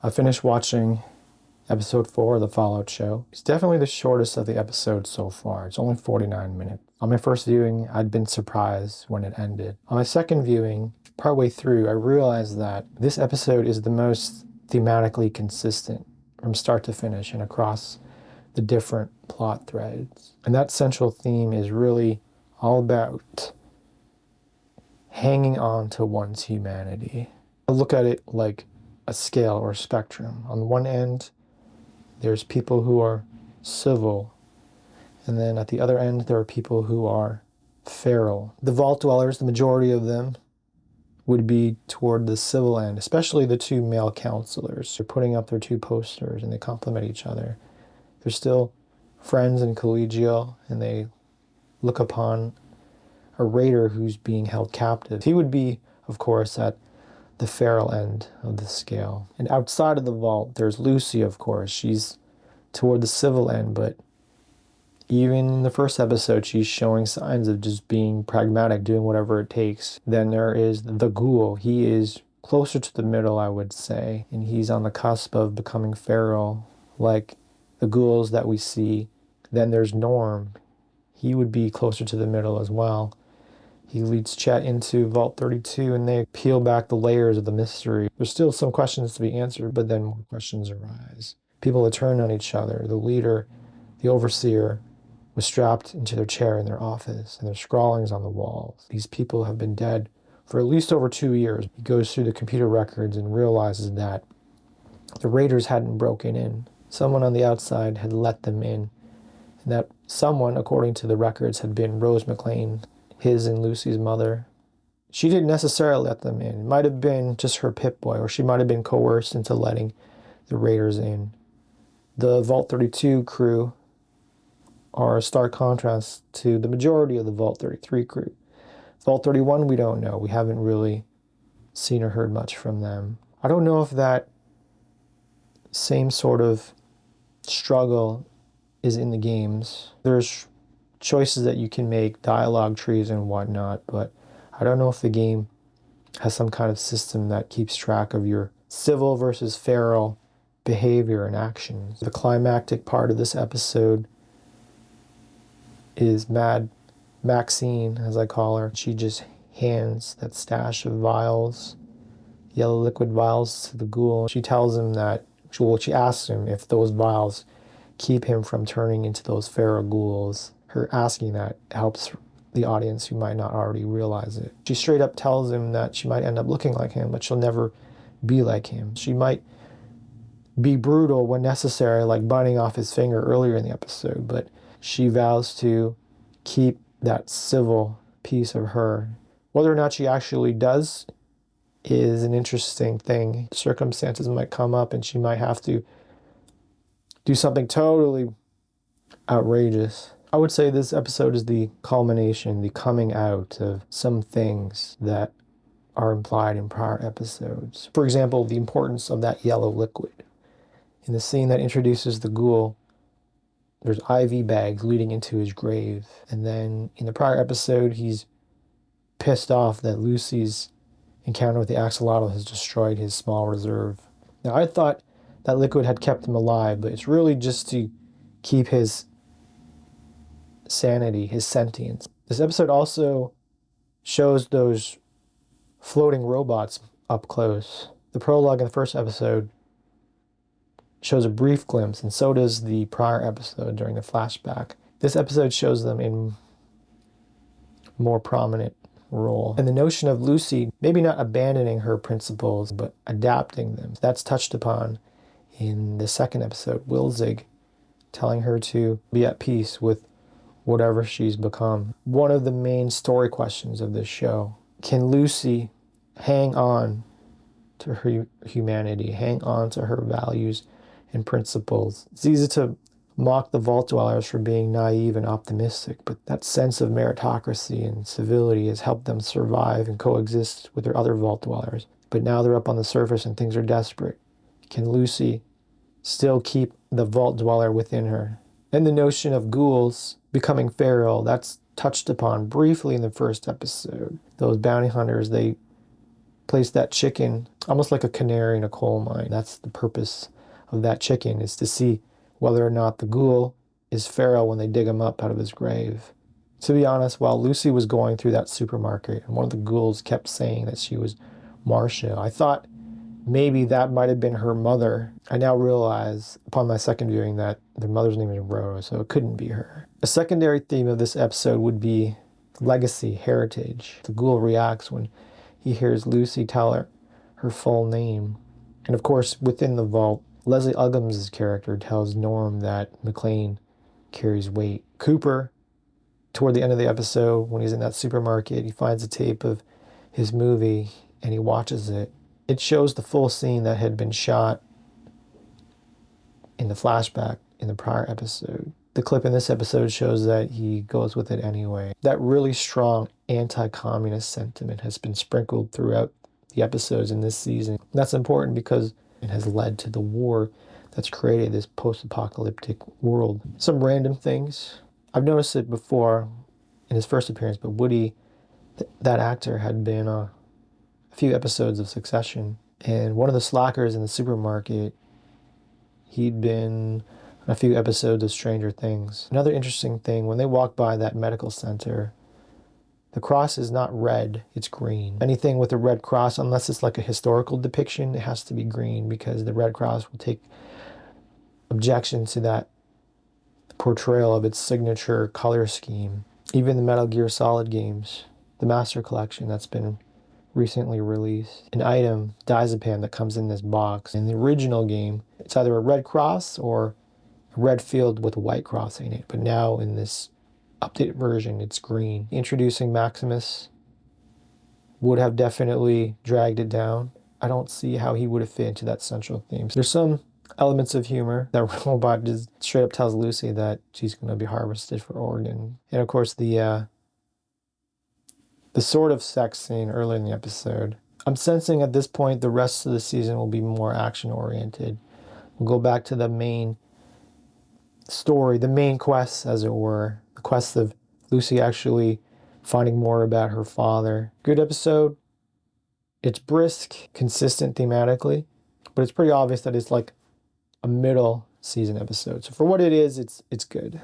I finished watching episode 4 of the Fallout show. It's definitely the shortest of the episodes so far. It's only 49 minutes. On my first viewing, I'd been surprised when it ended. On my second viewing, partway through, I realized that this episode is the most thematically consistent from start to finish and across the different plot threads. And that central theme is really all about hanging on to one's humanity. I look at it like a scale or a spectrum. On one end, there's people who are civil, and then at the other end, there are people who are feral. The vault dwellers, the majority of them, would be toward the civil end, especially the two male counselors. They're putting up their two posters and they complement each other. They're still friends and collegial, and they look upon a raider who's being held captive. He would be, of course, at the feral end of the scale. And outside of the vault, there's Lucy, of course. She's toward the civil end, but even in the first episode, she's showing signs of just being pragmatic, doing whatever it takes. Then there is the ghoul. He is closer to the middle, I would say, and he's on the cusp of becoming feral, like the ghouls that we see. Then there's Norm. He would be closer to the middle as well. He leads Chet into Vault 32, and they peel back the layers of the mystery. There's still some questions to be answered, but then more questions arise. People that turn on each other. The leader, the overseer, was strapped into their chair in their office, and there's scrawlings on the walls. These people have been dead for at least over 2 years. He goes through the computer records and realizes that the raiders hadn't broken in. Someone on the outside had let them in, and that someone, according to the records, had been Rose McLean, his and Lucy's mother. She didn't necessarily let them in. It might have been just her Pip-Boy, or she might have been coerced into letting the raiders in. The Vault 32 crew are a stark contrast to the majority of the Vault 33 crew. Vault 31, we don't know. We haven't really seen or heard much from them. I don't know if that same sort of struggle is in the games. There's choices that you can make, dialogue trees and whatnot, but I don't know if the game has some kind of system that keeps track of your civil versus feral behavior and actions. The climactic part of this episode is Mad Maxine, as I call her. She just hands that stash of vials, yellow liquid vials, to the ghoul. She tells him that, she asks him if those vials keep him from turning into those feral ghouls. Her asking that helps the audience who might not already realize it. She straight up tells him that she might end up looking like him, but she'll never be like him. She might be brutal when necessary, like biting off his finger earlier in the episode, but she vows to keep that civil piece of her. Whether or not she actually does is an interesting thing. Circumstances might come up and she might have to do something totally outrageous. I would say this episode is the culmination, the coming out of some things that are implied in prior episodes. For example, the importance of that yellow liquid. In the scene that introduces the ghoul, there's IV bags leading into his grave. And then in the prior episode, he's pissed off that Lucy's encounter with the axolotl has destroyed his small reserve. Now, I thought that liquid had kept him alive, but it's really just to keep his sanity, his sentience. This episode also shows those floating robots up close. The prologue in the first episode shows a brief glimpse, and so does the prior episode during the flashback. This episode shows them in more prominent role. And the notion of Lucy maybe not abandoning her principles, but adapting them. That's touched upon in the second episode. Wilzig telling her to be at peace with whatever she's become. One of the main story questions of this show: can Lucy hang on to her humanity, hang on to her values and principles? It's easy to mock the Vault Dwellers for being naive and optimistic, but that sense of meritocracy and civility has helped them survive and coexist with their other Vault Dwellers. But now they're up on the surface and things are desperate. Can Lucy still keep the Vault Dweller within her? And the notion of ghouls becoming feral, that's touched upon briefly in the first episode. Those bounty hunters, they placed that chicken almost like a canary in a coal mine. That's the purpose of that chicken, is to see whether or not the ghoul is feral when they dig him up out of his grave. To be honest, while Lucy was going through that supermarket and one of the ghouls kept saying that she was Marcia, I thought maybe that might have been her mother. I now realize upon my second viewing that their mother's name is Rose, so it couldn't be her. A secondary theme of this episode would be legacy, heritage. The ghoul reacts when he hears Lucy tell her full name. And of course, within the vault, Leslie Uggams' character tells Norm that McLean carries weight. Cooper, toward the end of the episode, when he's in that supermarket, he finds a tape of his movie and he watches it. It shows the full scene that had been shot in the flashback in the prior episode. The clip in this episode shows that he goes with it anyway. That really strong anti-communist sentiment has been sprinkled throughout the episodes in this season. That's important because it has led to the war that's created this post-apocalyptic world. Some random things. I've noticed it before in his first appearance, but Woody, that actor, had been a few episodes of Succession. And one of the slackers in the supermarket, he'd been on a few episodes of Stranger Things. Another interesting thing, when they walk by that medical center, the cross is not red, it's green. Anything with a red cross, unless it's like a historical depiction, it has to be green because the Red Cross will take objection to that portrayal of its signature color scheme. Even the Metal Gear Solid games, the Master Collection that's been recently released, an item, diazepam, that comes in this box. In the original game, it's either a red cross or a red field with a white cross in it. But now in this updated version, it's green. Introducing Maximus would have definitely dragged it down. I don't see how he would have fit into that central theme. There's some elements of humor. That robot just straight up tells Lucy that she's going to be harvested for organ. And of course, the sort of sex scene early in the episode. I'm sensing at this point the rest of the season will be more action-oriented. We'll go back to the main story, the main quest, as it were. The quest of Lucy actually finding more about her father. Good episode. It's brisk, consistent thematically, but it's pretty obvious that it's like a middle season episode. So for what it is, it's good.